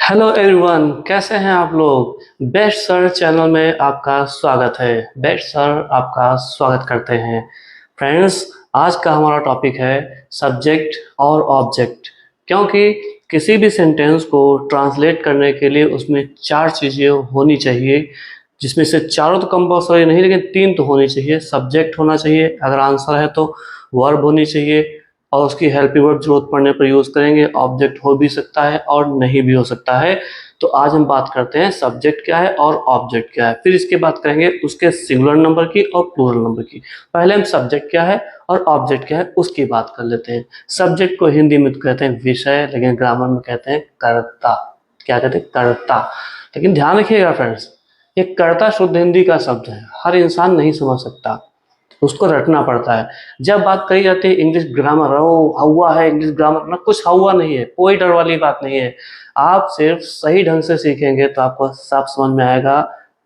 Hello everyone, कैसे हैं आप लोग। बेस्ट सर चैनल में आपका स्वागत है। बेस्ट सर आपका स्वागत करते हैं। फ्रेंड्स, आज का हमारा टॉपिक है सब्जेक्ट और ऑब्जेक्ट। क्योंकि किसी भी सेंटेंस को ट्रांसलेट करने के लिए उसमें 4 चीज़ें होनी चाहिए, जिसमें से चारों तो कंपल्सरी नहीं, लेकिन 3 तो होनी चाहिए। सब्जेक्ट होना चाहिए, अगर आंसर है तो वर्ब होनी चाहिए, और उसकी हेल्पिंग वर्ब जरूरत पड़ने पर यूज़ करेंगे। ऑब्जेक्ट हो भी सकता है और नहीं भी हो सकता है। तो आज हम बात करते हैं सब्जेक्ट क्या है और ऑब्जेक्ट क्या है, फिर इसके बात करेंगे उसके सिंगुलर नंबर की और प्लूरल नंबर की। पहले हम सब्जेक्ट क्या है और ऑब्जेक्ट क्या है उसकी बात कर लेते हैं। सब्जेक्ट को हिंदी में कहते हैं विषय, लेकिन ग्रामर में कहते हैं कर्ता। क्या कहते हैं? कर्ता। लेकिन ध्यान रखिएगा फ्रेंड्स, ये कर्ता शुद्ध हिंदी का शब्द है, हर इंसान नहीं समझ सकता, उसको रटना पड़ता है। जब बात करी जाती है इंग्लिश ग्रामर, हुआ है इंग्लिश ग्रामर ना, कुछ हुआ नहीं है, कोई डर वाली बात नहीं है। आप सिर्फ सही ढंग से सीखेंगे तो आपको साफ समझ में आएगा।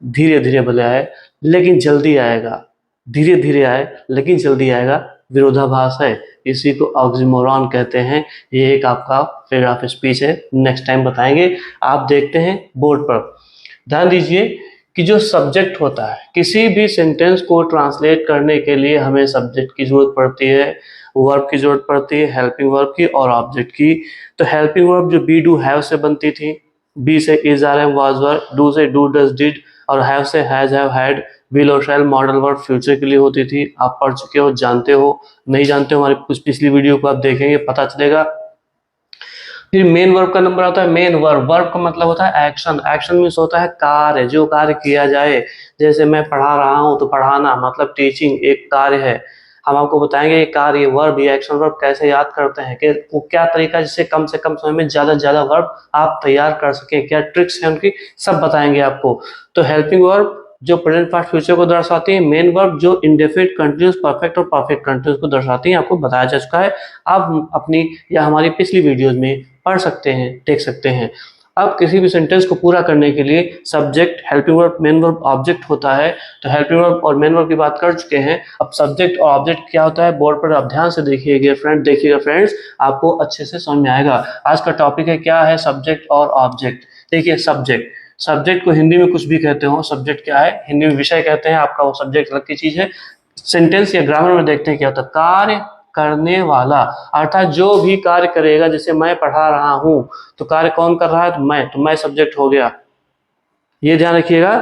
धीरे धीरे भले आए लेकिन जल्दी आएगा, धीरे धीरे आए लेकिन जल्दी आएगा, विरोधाभास है। इसी को ऑक्सीमोरॉन कहते हैं। ये एक आपका फिगर ऑफ स्पीच है, नेक्स्ट टाइम बताएंगे। आप देखते हैं बोर्ड पर, ध्यान दीजिए कि जो सब्जेक्ट होता है, किसी भी सेंटेंस को ट्रांसलेट करने के लिए हमें सब्जेक्ट की जरूरत पड़ती है, वर्ब की जरूरत पड़ती है, हेल्पिंग वर्ब की और ऑब्जेक्ट की। तो हेल्पिंग वर्ब जो बी डू हैव से बनती थी, बी से is are am was were, do से डू डज डिड, और हैव से हैज हैव हैड, विल और शैल मॉडल वर्ब फ्यूचर के लिए होती थी। आप पढ़ चुके हो, जानते हो। नहीं जानते हो, हमारी कुछ पिछली वीडियो को आप देखेंगे, पता चलेगा। फिर मेन वर्ब का नंबर आता है मेन वर्ब। वर्ब का मतलब होता है एक्शन। एक्शन मीन्स होता है कार्य, जो कार्य किया जाए। जैसे मैं पढ़ा रहा हूँ तो पढ़ाना मतलब टीचिंग एक कार्य है। हम आपको बताएंगे ये कार्य, ये वर्ब, ये एक्शन वर्ब कैसे याद करते हैं, कि वो क्या तरीका जिससे कम से कम समय में ज्यादा से ज्यादा वर्ब आप तैयार कर सकें, क्या ट्रिक्स हैं उनकी, सब बताएंगे आपको। तो हेल्पिंग वर्ब जो प्रेजेंट पास्ट फ्यूचर को दर्शाती है, मेन वर्ब जो इंडेफिनिट कंटिन्यूस परफेक्ट और परफेक्ट कंटिन्यूस को दर्शाती है, आपको बताया जा चुका है। आप अपनी या हमारी पिछली वीडियोज में पढ़ सकते हैं, देख सकते हैं। अब किसी भी सेंटेंस को पूरा करने के लिए subject, helping verb, main verb, object होता है। तो हेल्पिंग वर्ब और मेन वर्ब की बात कर चुके हैं। अब सब्जेक्ट और ऑब्जेक्ट क्या होता है, बोर्ड पर आप ध्यान से देखिएगा फ्रेंड्स, आपको अच्छे से समझ में आएगा। आज का टॉपिक है क्या है, सब्जेक्ट और ऑब्जेक्ट। देखिए सब्जेक्ट, सब्जेक्ट को हिंदी में कुछ भी कहते हो, सब्जेक्ट क्या है, हिंदी में विषय कहते हैं, आपका वो सब्जेक्ट अलग की चीज है। सेंटेंस या ग्रामर में देखते हैं क्या होता है, कार्य करने वाला, अर्थात जो भी कार्य करेगा। जैसे मैं पढ़ा रहा हूं तो कार्य कौन कर रहा है, तो मैं सब्जेक्ट हो गया। ये ध्यान रखिएगा,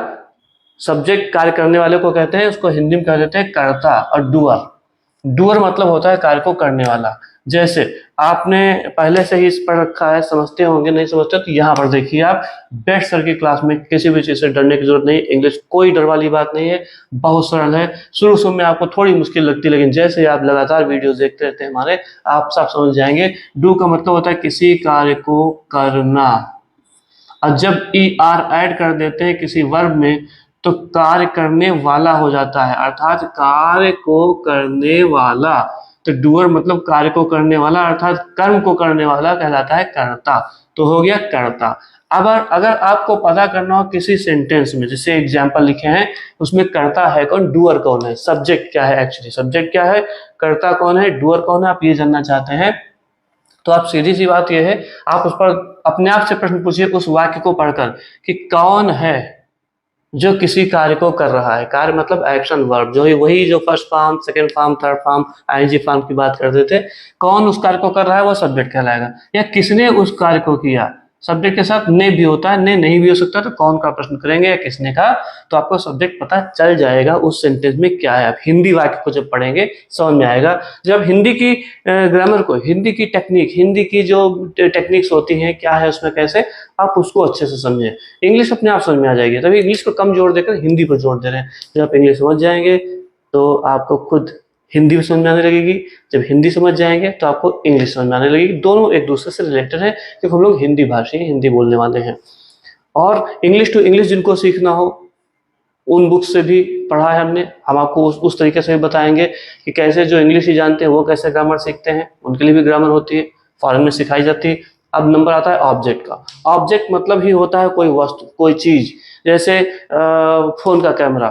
सब्जेक्ट कार्य करने वाले को कहते हैं, उसको हिंदी में कह देते हैं कर्ता। और डूअर, डूअर मतलब होता है कार्य को करने वाला। जैसे आपने पहले से ही इस पढ़ रखा है, समझते होंगे, नहीं समझते तो यहाँ पर देखिए आप। बेस्ट सर की क्लास में किसी भी चीज से डरने की जरूरत नहीं, इंग्लिश कोई डर वाली बात नहीं है, बहुत सरल है। शुरू शुरू में आपको थोड़ी मुश्किल लगती, लेकिन जैसे आप लगातार वीडियो देखते रहते हैं हमारे, आप सब समझ जाएंगे। डू का मतलब होता है किसी कार्य को करना, और जब ई आर ऐड कर देते हैं किसी वर्ब में तो कार्य करने वाला हो जाता है, अर्थात कार्य को करने वाला। तो डूअर मतलब कार्य को करने वाला, अर्थात कर्म को करने वाला कहलाता है कर्ता। तो हो गया कर्ता। अब अगर आपको पता करना हो किसी सेंटेंस में, जैसे एग्जाम्पल लिखे हैं, उसमें कर्ता है कौन, डूअर कौन है, सब्जेक्ट क्या है, एक्चुअली सब्जेक्ट क्या है, कर्ता कौन है, डूअर कौन है, आप ये जानना चाहते हैं, तो आप सीधी सी बात यह है, आप उस पर अपने आप से प्रश्न पूछिए उस वाक्य को पढ़कर कि कौन है जो किसी कार्य को कर रहा है। कार्य मतलब एक्शन वर्ब, जो ही वही जो first form, second form, third form, I N G form की बात करते थे। कौन उस कार्य को कर रहा है वो सब्जेक्ट कहलाएगा, या किसने उस कार्य को किया। सब्जेक्ट के साथ ने भी होता है, ने नहीं भी हो सकता, तो कौन का प्रश्न करेंगे या किसने का, तो आपको सब्जेक्ट पता चल जाएगा उस सेंटेंस में क्या है। आप हिंदी वाक्य को जब पढ़ेंगे समझ में आएगा। जब हिंदी की ग्रामर को, हिंदी की टेक्निक, हिंदी की जो टेक्निक्स होती हैं क्या है उसमें, कैसे आप उसको अच्छे से समझें, इंग्लिश अपने आप समझ में आ जाएगी। तभी इंग्लिश को कम जोर देकर हिंदी पर जोर दे रहे हैं। जब आप इंग्लिश समझ जाएंगे तो आपको खुद हिंदी भी समझ में आने लगेगी, जब हिंदी समझ जाएंगे तो आपको इंग्लिश समझ में आने लगेगी। दोनों एक दूसरे से रिलेटेड है, क्योंकि हम लोग हिंदी भाषी, हिंदी बोलने वाले हैं। और इंग्लिश टू इंग्लिश जिनको सीखना हो, उन बुक्स से भी पढ़ा है हमने, हम आपको उस तरीके से भी बताएंगे कि कैसे जो इंग्लिश ही जानते हैं वो कैसे ग्रामर सीखते हैं, उनके लिए भी ग्रामर होती है, फॉरेन में सिखाई जाती है। अब नंबर आता है ऑब्जेक्ट का। ऑब्जेक्ट मतलब ही होता है कोई वस्तु, कोई चीज। जैसे फोन का कैमरा,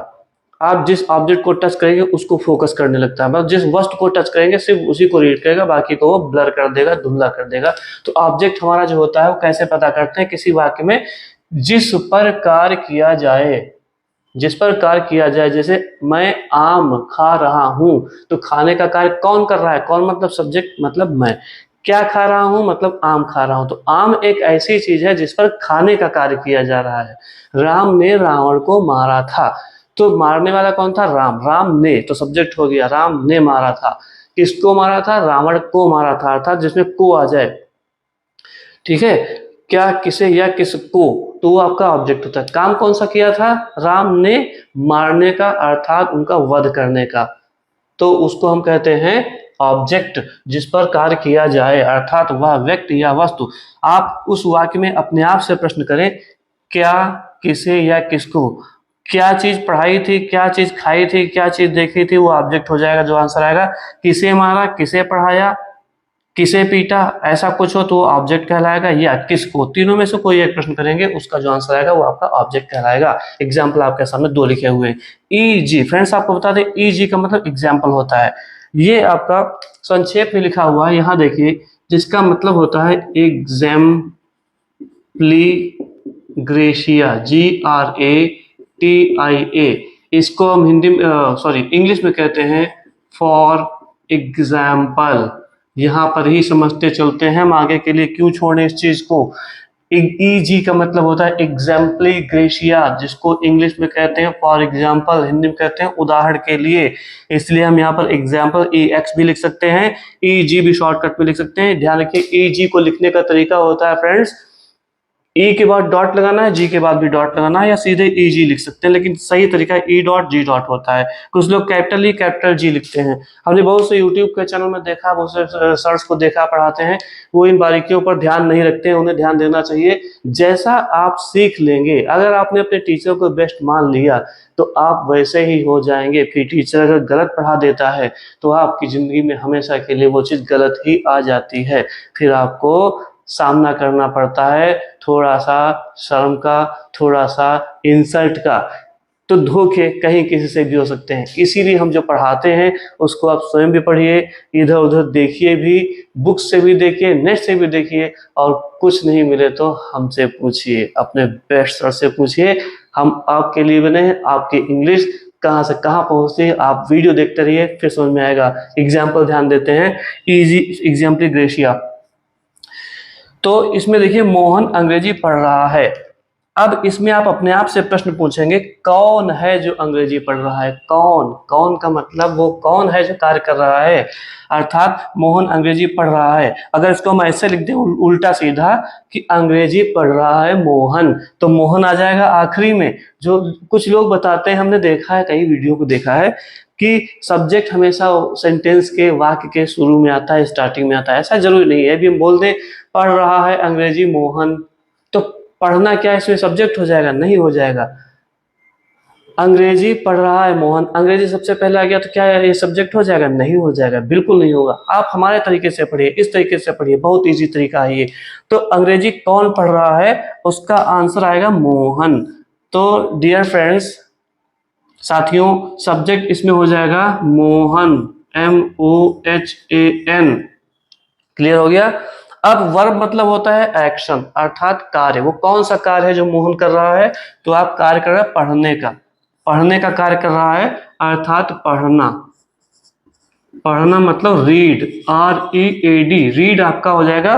आप जिस ऑब्जेक्ट को टच करेंगे उसको फोकस करने लगता है, मतलब जिस वस्तु को टच करेंगे सिर्फ उसी को रीड करेगा, बाकी को वो ब्लर कर देगा, धुंधला कर देगा। तो ऑब्जेक्ट हमारा जो होता है वो कैसे पता करते हैं, किसी वाक्य में जिस पर कार्य किया जाए, जिस पर कार्य किया जाए, जैसे मैं आम खा रहा हूं, तो खाने का कार्य कौन कर रहा है, कौन मतलब सब्जेक्ट मतलब मैं, क्या खा रहा हूं मतलब आम खा रहा हूं, तो आम एक ऐसी चीज है जिस पर खाने का कार्य किया जा रहा है। राम ने रावण को मारा था, तो मारने वाला कौन था, राम, राम ने, तो सब्जेक्ट हो गया, राम ने मारा था। किसको मारा था, रावण को मारा था, अर्थात जिसमें को आ जाए, ठीक है। क्या, किसे या किसको, तो वो आपका ऑब्जेक्ट होता है। काम कौन सा किया था, राम ने मारने का, अर्थात उनका वध करने का, तो उसको हम कहते हैं ऑब्जेक्ट। जिस पर कार्य किया जाए, अर्थात वह व्यक्ति या वस्तु। आप उस वाक्य में अपने आप से प्रश्न करें, क्या, किसे या किसको, क्या चीज पढ़ाई थी, क्या चीज खाई थी, क्या चीज देखी थी, वो ऑब्जेक्ट हो जाएगा, जो आंसर आएगा। किसे मारा, किसे पढ़ाया, किसे पीटा, ऐसा कुछ हो तो वो ऑब्जेक्ट कहलाएगा, या किसको, तीनों में से कोई एक प्रश्न करेंगे, उसका जो आंसर आएगा वो आपका ऑब्जेक्ट कहलाएगा। एग्जाम्पल आपके सामने दो लिखे हुए हैं। ईजी, फ्रेंड्स आपको बता दें, ईजी का मतलब एग्जाम्पल होता है। ये आपका संक्षेप में लिखा हुआ है, यहाँ देखिए, जिसका मतलब होता है एग्जाम्प्लीग्रेशिया, GRATIA। इसको हम हिंदी में, सॉरी, इंग्लिश में कहते हैं फॉर एग्जाम्पल। यहाँ पर ही समझते चलते हैं, हम आगे के लिए क्यों छोड़ें इस चीज को। ईजी का मतलब होता है एग्जाम्पली ग्रेशिया, जिसको इंग्लिश में कहते हैं फॉर एग्जाम्पल, हिंदी में कहते हैं उदाहरण के लिए। इसलिए हम यहाँ पर एग्जाम्पल EX भी लिख सकते हैं, EG भी शॉर्टकट में लिख सकते हैं। ध्यान रखिए, EG को लिखने का तरीका होता है फ्रेंड्स, ई के बाद डॉट लगाना है, जी के बाद भी डॉट लगाना है, या सीधे ई जी लिख सकते हैं, लेकिन सही तरीका ई डॉट जी डॉट होता है। कुछ लोग कैपिटल ई कैपिटल जी लिखते हैं। हमने बहुत से यूट्यूब के चैनल में देखा, बहुत से सर्च को देखा, पढ़ाते हैं, वो इन बारीकियों पर ध्यान नहीं रखते हैं, उन्हें ध्यान देना चाहिए। जैसा आप सीख लेंगे, अगर आपने अपने टीचर को बेस्ट मान लिया तो आप वैसे ही हो जाएंगे। फिर टीचर अगर गलत पढ़ा देता है तो आपकी जिंदगी में हमेशा के लिए वो चीज गलत ही आ जाती है, फिर आपको सामना करना पड़ता है थोड़ा सा शर्म का, थोड़ा सा इंसल्ट का, तो धोखे कहीं किसी से भी हो सकते हैं। इसीलिए हम जो पढ़ाते हैं उसको आप स्वयं भी पढ़िए, इधर उधर देखिए भी, बुक से भी देखिए, नेट से भी देखिए, और कुछ नहीं मिले तो हमसे पूछिए, अपने बेस्ट सर से पूछिए। हम आपके लिए बने हैं, आपकी इंग्लिश कहाँ से कहाँ पहुँचती है, आप वीडियो देखते रहिए, फिर समझ में आएगा। एग्जाम्पल ध्यान देते हैं, इजी एग्जाम्पल ग्रेशिया। तो इसमें देखिए, मोहन अंग्रेजी पढ़ रहा है। अब इसमें आप अपने आप से प्रश्न पूछेंगे, कौन है जो अंग्रेजी पढ़ रहा है, कौन, कौन का मतलब वो कौन है जो कार्य कर रहा है, अर्थात मोहन अंग्रेजी पढ़ रहा है। अगर इसको हम ऐसे लिख दें उल्टा सीधा कि अंग्रेजी पढ़ रहा है मोहन, तो मोहन आ जाएगा आखिरी में। जो कुछ लोग बताते हैं, हमने देखा है, कई वीडियो को देखा है कि सब्जेक्ट हमेशा सेंटेंस के, वाक्य के शुरू में आता है, स्टार्टिंग में आता है। ऐसा जरूरी नहीं है, अभी हम बोल दें पढ़ रहा है अंग्रेजी मोहन, तो पढ़ना क्या इसमें सब्जेक्ट हो जाएगा, नहीं हो जाएगा। अंग्रेजी पढ़ रहा है मोहन, अंग्रेजी सबसे पहले आ गया तो क्या ये सब्जेक्ट हो जाएगा, नहीं हो जाएगा, बिल्कुल नहीं होगा। आप हमारे तरीके से पढ़िए, इस तरीके से पढ़िए, बहुत इजी तरीका है ये। तो अंग्रेजी कौन पढ़ रहा है, उसका आंसर आएगा मोहन। तो डियर फ्रेंड्स, साथियों, सब्जेक्ट इसमें हो जाएगा मोहन, MOHAN। क्लियर हो गया। अब वर्ब मतलब होता है एक्शन, अर्थात कार्य। वो कौन सा कार्य है जो मोहन कर रहा है, तो आप कार्य कर रहे हैं पढ़ने का, पढ़ने का कार्य कर रहा है, अर्थात पढ़ना। पढ़ना मतलब रीड, READ, रीड आपका हो जाएगा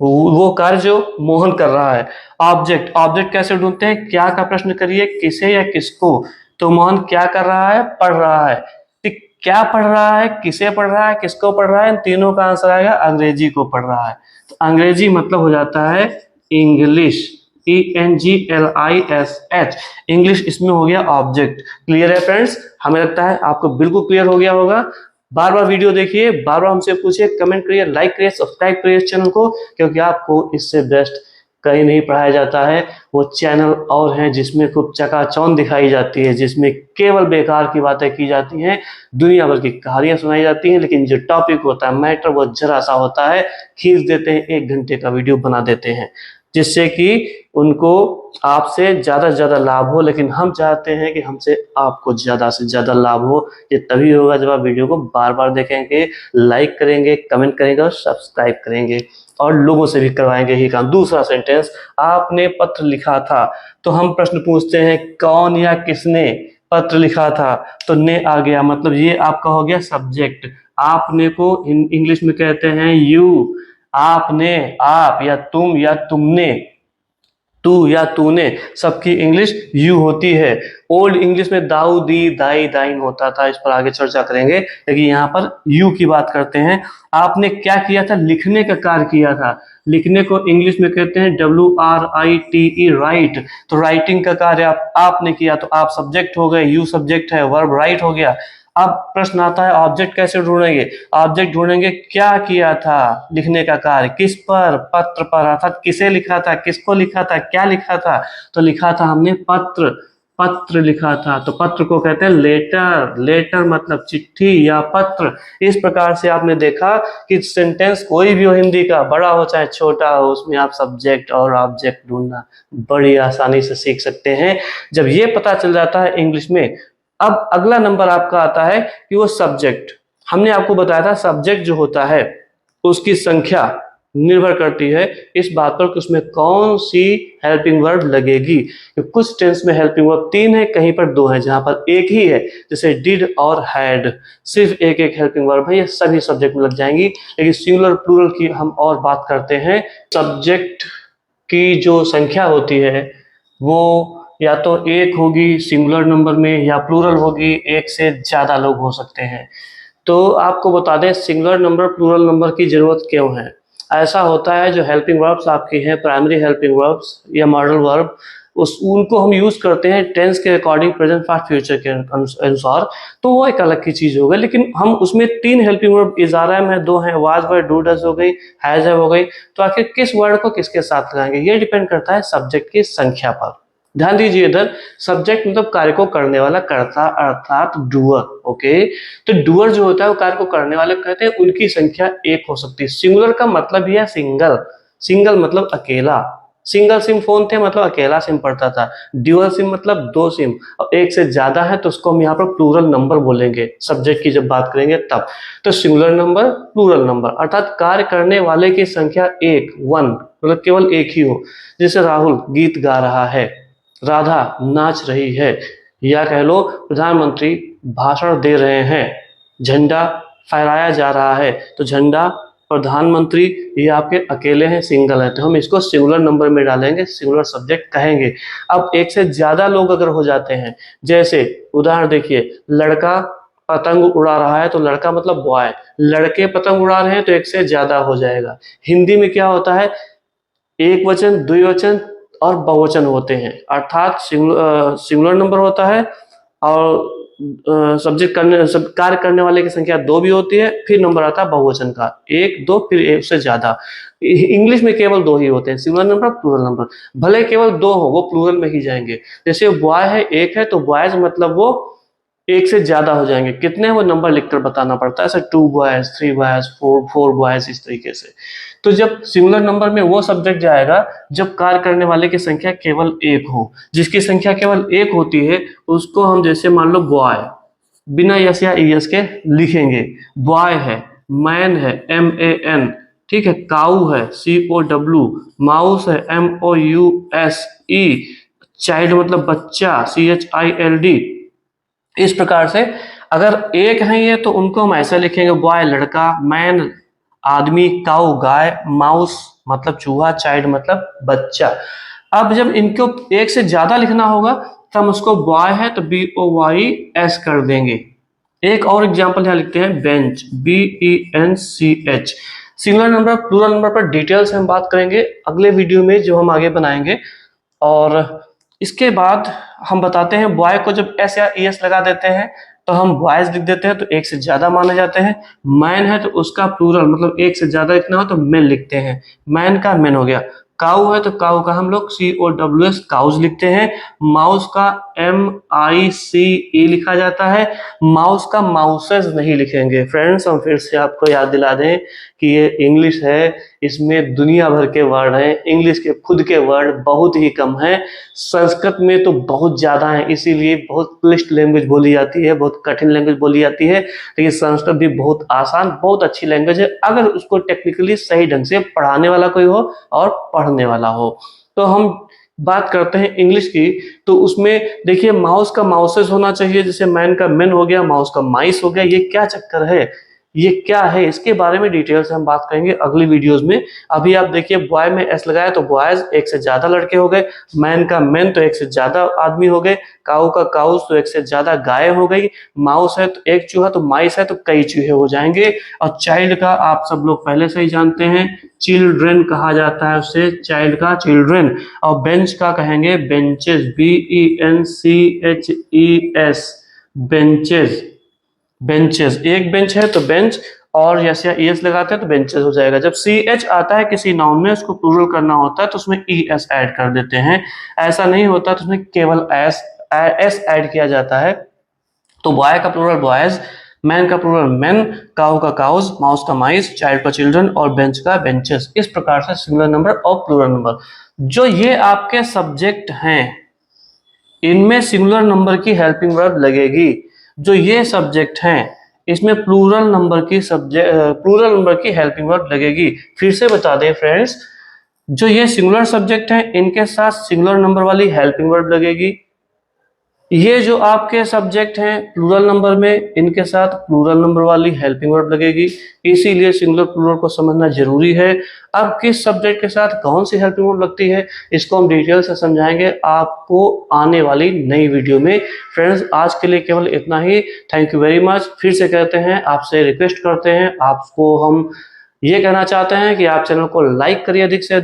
वो कार्य जो मोहन कर रहा है। ऑब्जेक्ट, ऑब्जेक्ट कैसे ढूंढते हैं, क्या का प्रश्न करिए, किसे या किसको, तो मोहन क्या कर रहा है, पढ़ रहा है। तो क्या पढ़ रहा है, किसे पढ़ रहा है, किसको पढ़ रहा है, इन तीनों का आंसर आएगा अंग्रेजी को पढ़ रहा है। तो अंग्रेजी मतलब हो जाता है इंग्लिश, ENGLISH, इंग्लिश। इसमें हो गया ऑब्जेक्ट। क्लियर है फ्रेंड्स, हमें लगता है आपको बिल्कुल क्लियर हो गया होगा। बार बार वीडियो देखिए, बार बार हमसे पूछिए, कमेंट करिए, लाइक करिए, सब्सक्राइब करिए इस चैनल को, क्योंकि आपको इससे बेस्ट कहीं नहीं पढ़ाया जाता है। वो चैनल और हैं जिसमें खूब चकाचौंध दिखाई जाती है, जिसमें केवल बेकार की बातें की जाती हैं, दुनिया भर की कहानियां सुनाई जाती हैं, लेकिन जो टॉपिक होता है, मैटर, वो जरा सा होता है, खींच देते हैं, 1 घंटे का वीडियो बना देते हैं। जिससे कि उनको आपसे ज़्यादा से ज़्यादा लाभ हो। लेकिन हम चाहते हैं कि हमसे आपको ज़्यादा से ज़्यादा लाभ हो। ये तभी होगा जब आप वीडियो को बार बार देखेंगे, लाइक करेंगे, कमेंट करेंगे और सब्सक्राइब करेंगे और लोगों से भी करवाएंगे ही काम। दूसरा सेंटेंस, आपने पत्र लिखा था, तो हम प्रश्न पूछते हैं कौन या किसने पत्र लिखा था, तो ने आ गया, मतलब ये आपका हो गया सब्जेक्ट। आपने को इंग्लिश में कहते हैं यू। आपने, आप या तुम या तुमने, तू या तूने, सबकी इंग्लिश यू होती है। ओल्ड इंग्लिश में दाऊ, दी, दाई, दाइन होता था, इस पर आगे चर्चा करेंगे, लेकिन यहाँ पर यू की बात करते हैं। आपने क्या किया था? लिखने का कार्य किया था। लिखने को इंग्लिश में कहते हैं WRITE, राइट। तो राइटिंग का कार्य आपने किया, तो आप सब्जेक्ट हो गए, यू सब्जेक्ट है, वर्ब राइट हो गया। अब प्रश्न आता है ऑब्जेक्ट कैसे ढूंढेंगे? ऑब्जेक्ट ढूंढेंगे क्या किया था, लिखने का कार्य किस पर, पत्र पर, अर्थात किसे लिखा था, किसको लिखा था, क्या लिखा था, तो लिखा था हमने पत्र, पत्र लिखा था। तो पत्र को कहते हैं लेटर। लेटर मतलब चिट्ठी या पत्र। इस प्रकार से आपने देखा कि सेंटेंस कोई भी हो, हिंदी का, बड़ा हो चाहे छोटा हो, उसमें आप सब्जेक्ट और ऑब्जेक्ट ढूंढना बड़ी आसानी से सीख सकते हैं जब ये पता चल जाता है इंग्लिश में। अब अगला नंबर आपका आता है कि वो सब्जेक्ट, हमने आपको बताया था सब्जेक्ट जो होता है उसकी संख्या निर्भर करती है इस बात पर कि उसमें कौन सी हेल्पिंग वर्ब लगेगी। कुछ टेंस में हेल्पिंग वर्ब 3 है, कहीं पर 2 है, जहां पर एक ही है, जैसे डिड और हैड, सिर्फ एक एक हेल्पिंग वर्ब है, ये सभी सब्जेक्ट में लग जाएंगी। लेकिन सिंगुलर प्लूरल की हम और बात करते हैं। सब्जेक्ट की जो संख्या होती है वो या तो एक होगी सिंगुलर नंबर में, या प्लूरल होगी, एक से ज्यादा लोग हो सकते हैं। तो आपको बता दें सिंगुलर नंबर प्लूरल नंबर की जरूरत क्यों है। ऐसा होता है जो हेल्पिंग वर्ब्स आपकी हैं, प्राइमरी हेल्पिंग वर्ब्स या मॉडल वर्ब, उनको हम यूज करते हैं टेंस के अकॉर्डिंग, प्रेजेंट पास्ट फ्यूचर के अनुसार, तो वो एक अलग की चीज हो गई। लेकिन हम उसमें 3 helping verb is are am है, 2 है, वाज वर डू डज हो गई, हैज है हो गई, तो आखिर किस वर्ड को किसके साथ लगाएंगे ये डिपेंड करता है सब्जेक्ट की संख्या पर। ध्यान दीजिए इधर, सब्जेक्ट मतलब कार्य को करने वाला, कर्ता अर्थात डूअर। ओके, तो डूअर जो होता है वो कार्य को करने वाले कहते हैं, उनकी संख्या एक हो सकती है। सिंगुलर का मतलब ही है सिंगल। सिंगल मतलब अकेला। सिंगल सिम फोन थे मतलब अकेला सिम पड़ता था। ड्यूअल सिम मतलब 2 सिम, और एक से ज्यादा है तो उसको हम यहाँ पर प्लूरल नंबर बोलेंगे सब्जेक्ट की जब बात करेंगे तब। तो सिंगुलर नंबर, प्लूरल नंबर, अर्थात कार्य करने वाले की संख्या एक, 1, मतलब केवल एक ही हो। जैसे राहुल गीत गा रहा है, राधा नाच रही है, या कह लो प्रधानमंत्री भाषण दे रहे हैं, झंडा फहराया जा रहा है, तो झंडा, प्रधानमंत्री, ये आपके अकेले हैं, सिंगल है, तो हम इसको सिंगुलर नंबर में डालेंगे, सिंगुलर सब्जेक्ट कहेंगे। अब एक से ज्यादा लोग अगर हो जाते हैं, जैसे उदाहरण देखिए, लड़का पतंग उड़ा रहा है, तो लड़का मतलब बॉय, लड़के पतंग उड़ा रहे हैं, तो एक से ज्यादा हो जाएगा। हिंदी में क्या होता है, एक वचन, द्विवचन और बहुवचन होते हैं, अर्थात सिंगुलर नंबर होता है और सब्जेक्ट करने कार्य करने वाले की संख्या 2 भी होती है, फिर नंबर आता है बहुवचन का, 1, 2, फिर एक से ज्यादा। इंग्लिश में केवल 2 ही होते हैं, सिंगुलर नंबर, प्लूरल नंबर। भले केवल 2 हो, वो प्लूरल में ही जाएंगे। जैसे बॉय है, एक है, तो बॉयज मतलब वो एक से ज्यादा हो जाएंगे। कितने, वो नंबर लिखकर बताना पड़ता है, ऐसे 2 बॉयज, 3 बॉयज, 4 बॉयज, इस तरीके से। तो जब सिंगुलर नंबर में वो सब्जेक्ट जाएगा जब कार्य करने वाले की संख्या केवल एक हो। जिसकी संख्या केवल एक होती है उसको हम, जैसे मान लो बॉय, बिना यस या ईएस के लिखेंगे, बॉय है, मैन है, MAN, ठीक है, काऊ है, COW, माउस है, MOUSE, चाइल्ड मतलब बच्चा, CHILD। इस प्रकार से अगर एक है ये तो उनको हम ऐसे लिखेंगे, बॉय लड़का, मैन आदमी, काऊ गाय, माउस मतलब चूहा, चाइल्ड मतलब बच्चा। अब जब इनको एक से ज्यादा लिखना होगा तो हम उसको बॉय है तो BOYS कर देंगे। एक और एग्जांपल यहाँ लिखते हैं, bench, BENCH। Singular number plural number पर डिटेल्स हम बात करेंगे अगले वीडियो में जो हम आगे बनाएंगे। और इसके बाद हम बताते हैं बॉय को जब एस या ES लगा देते हैं तो हम बॉयज लिख देते हैं, तो एक से ज्यादा माने जाते हैं। मैन है तो उसका प्लूरल मतलब एक से ज्यादा लिखना हो तो मेन लिखते हैं, मैन का मेन हो गया। काऊ है तो काऊ का हम लोग COWS काउज लिखते हैं। माउस का MICE लिखा जाता है, माउस का माउसेस नहीं लिखेंगे। फ्रेंड्स हम फिर से आपको याद दिला दें कि ये इंग्लिश है, इसमें दुनिया भर के वर्ड हैं, इंग्लिश के खुद के वर्ड बहुत ही कम हैं, संस्कृत में तो बहुत ज़्यादा हैं, इसीलिए बहुत क्लिष्ट लैंग्वेज बोली जाती है, बहुत कठिन लैंग्वेज बोली जाती है। लेकिन संस्कृत भी बहुत आसान, बहुत अच्छी लैंग्वेज है, अगर उसको टेक्निकली सही ढंग से पढ़ाने वाला कोई हो और पढ़ने वाला हो। तो हम बात करते हैं इंग्लिश की, तो उसमें देखिए माउस का माउसेस होना चाहिए, जैसे मैन का मैन हो गया, माउस का माइस हो गया। ये क्या चक्कर है, ये क्या है, इसके बारे में डिटेल से हम बात करेंगे अगली वीडियोस में। अभी आप देखिए बॉय में एस लगाया तो बॉयज, एक से ज्यादा लड़के हो गए, मैन का मैन तो एक से ज्यादा आदमी हो गए, काऊ का काउस तो एक से ज्यादा गाय हो गई, माउस है तो एक चूहा, तो माइस है तो कई चूहे हो जाएंगे। और चाइल्ड का आप सब लोग पहले से ही जानते हैं, चिल्ड्रेन कहा जाता है उसे, चाइल्ड का चिल्ड्रेन। और बेंच का कहेंगे बेंचेस, BENCHES, बेंचेस, बेंचेस। एक बेंच है तो बेंच, और जैसे ES लगाते हैं तो बेंचेस हो जाएगा। जब CH आता है किसी नाउन में, उसको प्लूरल करना होता है तो उसमें ES ऐड कर देते हैं, ऐसा नहीं होता तो उसमें केवल S ऐड किया जाता है। तो बॉय का प्लूरल बॉयज, मैन का प्लूरल मैन, काऊ का काउज, माउस का माइस, चाइल्ड का चिल्ड्रन और बेंच का बेंचेस। इस प्रकार से सिंगुलर नंबर और प्लूरल नंबर, जो ये आपके सब्जेक्ट हैं, इनमें सिंगुलर नंबर की हेल्पिंग वर्ब लगेगी। जो ये सब्जेक्ट हैं, इसमें प्लूरल नंबर की हेल्पिंग वर्ब लगेगी। फिर से बता दें फ्रेंड्स, जो ये सिंगुलर सब्जेक्ट हैं, इनके साथ सिंगुलर नंबर वाली हेल्पिंग वर्ब लगेगी। ये जो आपके सब्जेक्ट हैं प्लूरल नंबर में, इनके साथ प्लूरल नंबर वाली हेल्पिंग वर्ब लगेगी। इसीलिए सिंगुलर प्लूरल को समझना जरूरी है। अब किस सब्जेक्ट के साथ कौन सी हेल्पिंग वर्ब लगती है, इसको हम डिटेल से समझाएंगे आपको आने वाली नई वीडियो में। फ्रेंड्स, आज के लिए केवल इतना ही। Thank you very much. फिर से कहते हैं, आपसे रिक्वेस्ट करते हैं, आपको हम ये कहना चाहते हैं कि आप चैनल को लाइक करिए, अधिक से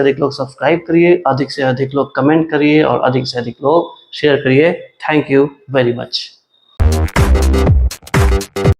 अधिक लोग सब्सक्राइब करिए, अधिक से अधिक लोग कमेंट करिए और अधिक से अधिक लोग शेयर करिए। Thank you very much.